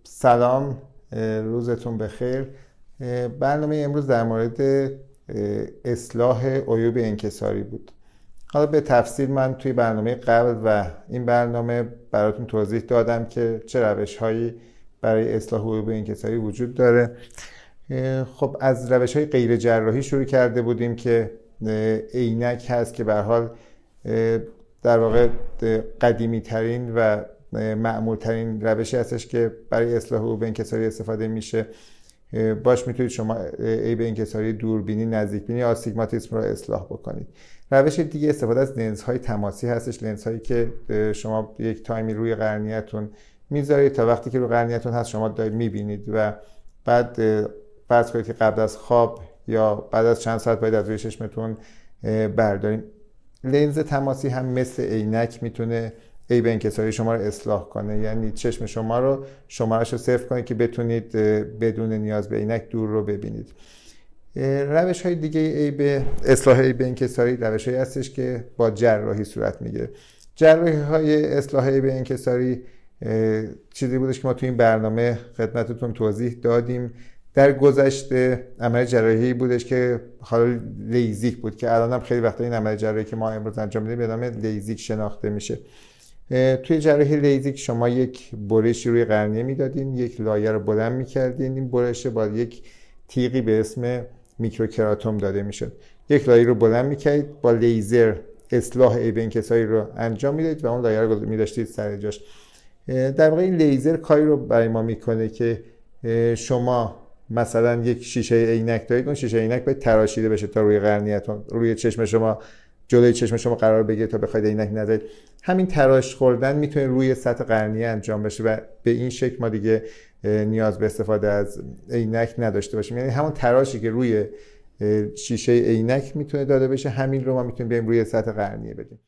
سلام، روزتون بخیر. برنامه امروز در مورد اصلاح عیوب انکساری بود. حالا به تفصیل من توی برنامه قبل و این برنامه براتون توضیح دادم که چه روش‌هایی برای اصلاح عیوب انکساری وجود داره. خب از روش‌های غیر جراحی شروع کرده بودیم که عینک هست که به هر حال در واقع قدیمی ترین و معمول ترین روشی هستش که برای اصلاح عیوب انکساری استفاده میشه. باش میتونید شما عیب انکساری دوربینی، نزدیکبینی، آستیگماتیسم رو اصلاح بکنید. روش دیگه استفاده از لنزهای تماسی هستش، لنزهایی که شما یک تایمی روی قرنیه‌تون میذارید تا وقتی که روی قرنیه‌تون هست شما دارید میبینید و بعد فرض کنید که قبل از خواب یا بعد از چند ساعت باید از روی چشمتون برداریم. لنز تماسی هم مثل عینک میتونه عیب انکساری شما رو اصلاح کنه، یعنی چشم شما رو شمارش رو صفر کنه که بتونید بدون نیاز به عینک دور رو ببینید. روش های دیگه اصلاح عیب انکساری روش هایی هستش که با جراحی صورت میگیره. جراحی های اصلاح عیب انکساری چیزی بودش که ما توی این برنامه خدمتتون توضیح دادیم. در گذشته عمل جراحی بودش که حالا لیزیک بود که الان هم خیلی وقتا این عمل جراحی که ما امروز انجام میدیم به نام لیزیک شناخته میشه. توی جراحی لیزیک شما یک برشی روی قرنیه میدادین، یک لایه رو بلند میکردین، این برش با یک تیغی به اسم میکروکراتوم داده میشد. یک لایه رو بلند میکردید، با لیزر اصلاح عیب انکساری رو انجام میدادید و اون لایه رو میداشتید سر جاش. در واقع این لیزر کاری رو برای ما میکنه که شما مثلا یک شیشه عینک دارید، اون شیشه عینک باید تراشیده بشه تا روی قرنیه‌تون، روی چشم شما، جلوی چشم شما قرار بگیره تا بخواید عینک نذارید. همین تراش خوردن میتونه روی سطح قرنیه انجام بشه و به این شکل ما دیگه نیاز به استفاده از عینک نداشته باشیم. یعنی همون تراشی که روی شیشه عینک میتونه داده بشه، همین رو ما میتونیم بریم روی سطح قرنیه بدیم.